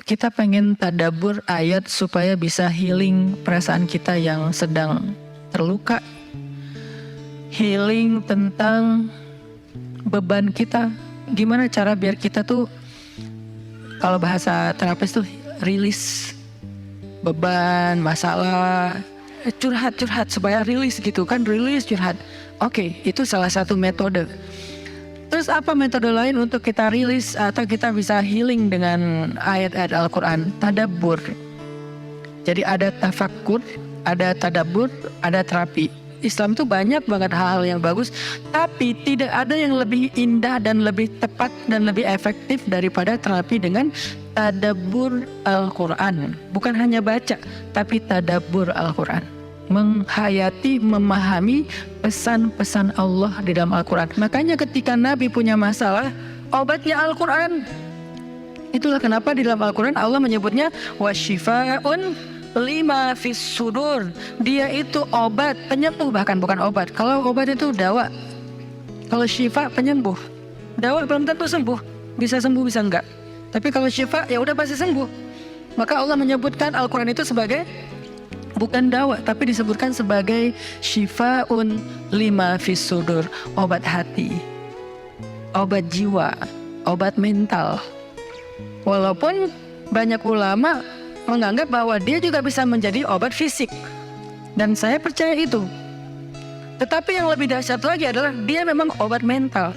kita pengen tadabbur ayat supaya bisa healing perasaan kita yang sedang terluka, healing tentang beban kita. Gimana cara biar kita tuh, kalau bahasa terapis tuh, rilis beban, masalah, curhat supaya rilis gitu kan, rilis curhat. Oke, itu salah satu metode. Terus apa metode lain untuk kita rilis atau kita bisa healing dengan ayat-ayat Al-Quran? Tadabbur. Jadi ada tafakkur, ada tadabbur, ada terapi. Islam tuh banyak banget hal-hal yang bagus, tapi tidak ada yang lebih indah dan lebih tepat dan lebih efektif daripada terapi dengan tadabbur Al-Quran. Bukan hanya baca, tapi tadabbur Al-Quran. Menghayati, memahami pesan-pesan Allah di dalam Al-Quran. Makanya ketika Nabi punya masalah, obatnya Al-Quran. Itulah kenapa di dalam Al-Quran Allah menyebutnya wasyifa'un lima fis sudur. Dia itu obat, penyembuh, bahkan bukan obat. Kalau obat itu dawa, kalau syifa penyembuh. Dawa belum tentu sembuh, bisa sembuh bisa enggak. Tapi kalau syifa ya udah pasti sembuh. Maka Allah menyebutkan Al-Quran itu sebagai bukan dawa, tapi disebutkan sebagai syifa'un lima fis sudur, obat hati, obat jiwa, obat mental. Walaupun banyak ulama menganggap bahwa dia juga bisa menjadi obat fisik, dan saya percaya itu. Tetapi yang lebih dahsyat lagi adalah dia memang obat mental.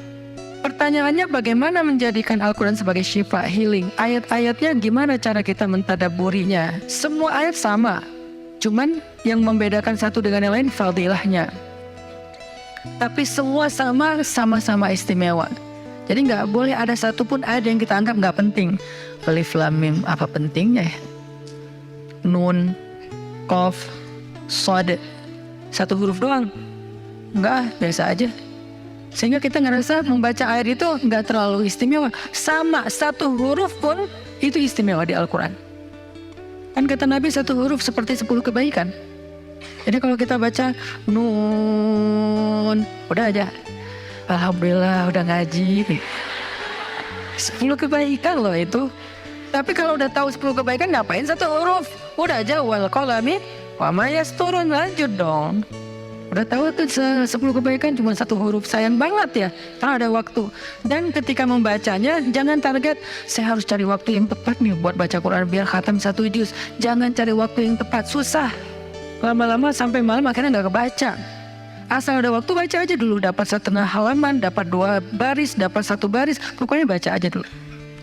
Pertanyaannya, bagaimana menjadikan Al-Quran sebagai syifa, healing? Ayat-ayatnya gimana cara kita mentadabburinya? Semua ayat sama, cuman yang membedakan satu dengan yang lain fadilahnya. Tapi semua sama-sama istimewa. Jadi nggak boleh ada satupun ayat yang kita anggap nggak penting. Alif Lam Mim, apa pentingnya ya? Nun, Qaf, Shad, satu huruf doang. Enggak, biasa aja. Sehingga kita ngerasa membaca ayat itu nggak terlalu istimewa. Sama, satu huruf pun itu istimewa di Al-Quran. Kan kata Nabi satu huruf seperti 10 kebaikan. Jadi kalau kita baca Nun, udah aja, alhamdulillah udah ngaji. 10 kebaikan loh itu. Tapi kalau udah tahu 10 kebaikan, ngapain satu huruf? Udah aja wal qalami wa ma yasturun, lanjut dong. Udah tahu tuh 10 kebaikan cuma satu huruf, sayang banget ya karena ada waktu. Dan ketika membacanya jangan target saya harus cari waktu yang tepat nih buat baca Quran biar khatam 1 juz. Jangan cari waktu yang tepat, susah. Lama-lama sampai malam akhirnya nggak kebaca. Asal ada waktu baca aja dulu, dapat setengah halaman, dapat 2 baris, dapat 1 baris, pokoknya baca aja dulu.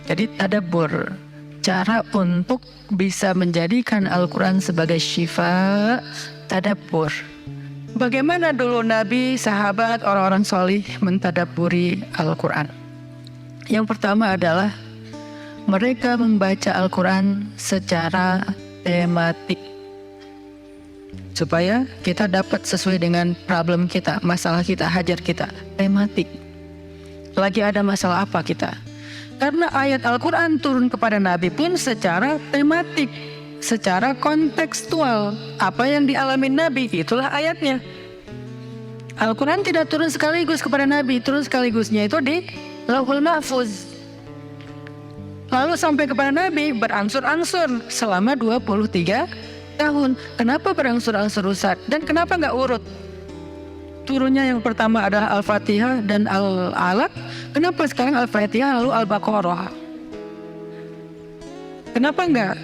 Jadi tadabbur, cara untuk bisa menjadikan Al-Quran sebagai syifa, tadabbur. Bagaimana dulu Nabi, sahabat, orang-orang solih mentadabburi Al-Quran? Yang pertama adalah mereka membaca Al-Quran secara tematik, supaya kita dapat sesuai dengan problem kita, masalah kita, hajat kita. Tematik. Lagi ada masalah apa kita? Karena ayat Al-Quran turun kepada Nabi pun secara tematik, secara kontekstual. Apa yang dialami Nabi, itulah ayatnya. Al-Quran tidak turun sekaligus kepada Nabi, turun sekaligusnya itu di Lauhul Mahfuz. Lalu sampai kepada Nabi berangsur-angsur selama 23 tahun. Kenapa berangsur-angsur Ustaz? Dan kenapa nggak urut? Turunnya yang pertama adalah Al-Fatihah dan Al-Alaq. Kenapa sekarang Al-Fatihah lalu Al-Baqarah? Kenapa enggak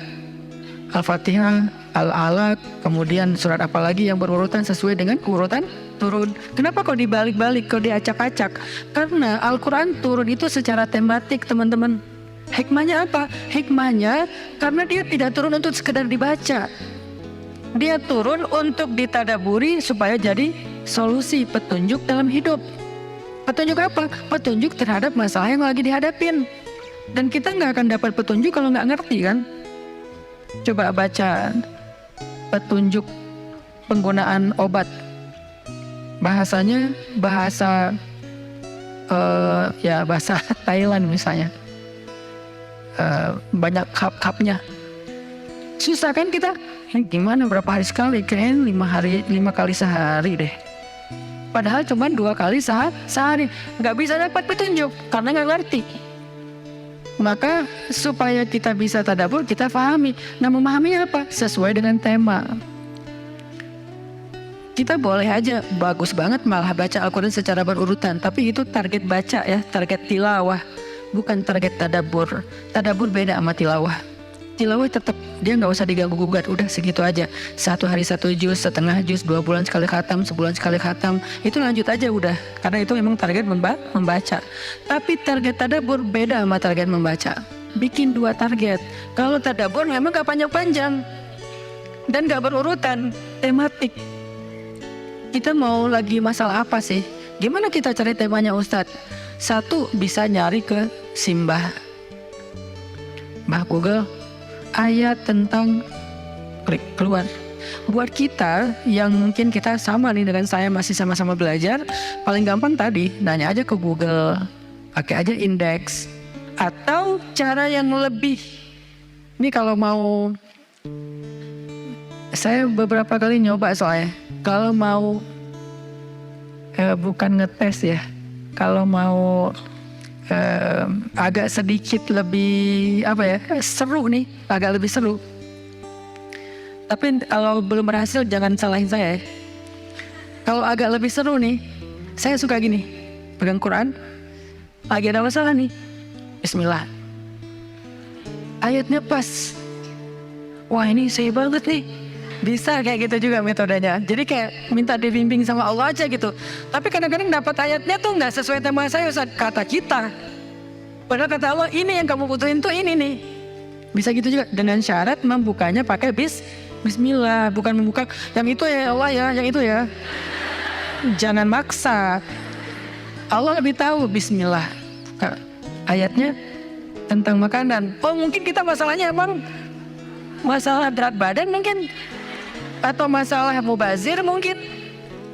Al-Fatihah, Al-Alaq, kemudian surat apa lagi yang berurutan sesuai dengan urutan turun? Kenapa kok dibalik-balik, kok diacak-acak? Karena Al-Quran turun itu secara tematik, teman-teman. Hikmahnya apa? Hikmahnya karena dia tidak turun untuk sekedar dibaca. Dia turun untuk ditadaburi supaya jadi solusi, petunjuk dalam hidup. Petunjuk apa? Petunjuk terhadap masalah yang lagi dihadapin. Dan kita nggak akan dapat petunjuk kalau nggak ngerti kan? Coba baca petunjuk penggunaan obat. Bahasanya bahasa bahasa Thailand misalnya. Banyak kap-kapnya. Susah kan kita? Gimana berapa hari sekali? Kayaknya 5 kali sehari deh. Padahal cuma 2 kali sehari. Nggak bisa dapat petunjuk karena nggak ngerti. Maka supaya kita bisa tadabbur, kita pahami. Nah, memahaminya apa? Sesuai dengan tema. Kita boleh aja bagus banget malah baca Al-Quran secara berurutan, tapi itu target baca ya, target tilawah, bukan target tadabbur. Tadabbur beda sama tilawah. Tilawah tetap dia nggak usah diganggu gugat, udah segitu aja. 1 hari 1 juz, setengah juz, 2 bulan sekali khatam, sebulan sekali khatam, itu lanjut aja udah. Karena itu memang target membaca. Tapi target tadabbur beda sama target membaca. Bikin 2 target. Kalau tadabbur memang nggak panjang-panjang dan nggak berurutan, tematik. Kita mau lagi masalah apa sih? Gimana kita cari temanya Ustadz? 1, bisa nyari ke Simbah Google, ayat tentang, klik keluar. Buat kita yang mungkin kita sama nih dengan saya, masih sama-sama belajar, paling gampang tadi nanya aja ke Google, pakai aja indeks. Atau cara yang lebih, ini kalau mau, saya beberapa kali nyoba soalnya, kalau mau bukan ngetes ya, kalau mau agak sedikit lebih seru nih, agak lebih seru. Tapi kalau belum berhasil jangan salahin saya ya. Kalau agak lebih seru nih, saya suka gini, pegang Quran, lagi ada masalah nih, Bismillah, ayatnya pas, wah ini saya banget nih. Bisa kayak gitu juga metodenya. Jadi kayak minta dibimbing sama Allah aja gitu. Tapi kadang-kadang dapat ayatnya tuh nggak sesuai tema saya, Ustaz, kata kita. Padahal kata Allah, ini yang kamu butuhin tuh ini nih. Bisa gitu juga dengan syarat membukanya pakai Bismillah, bukan membuka yang itu ya Allah ya, yang itu ya. Jangan maksa. Allah lebih tahu. Bismillah. Ayatnya tentang makanan. Oh mungkin kita masalahnya emang masalah berat badan mungkin, atau masalah mubazir mungkin,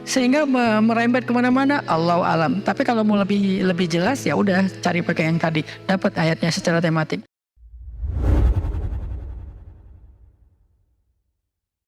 sehingga merembet kemana-mana. Allahu alam. Tapi kalau mau lebih jelas ya udah cari pakai yang tadi, dapat ayatnya secara tematik.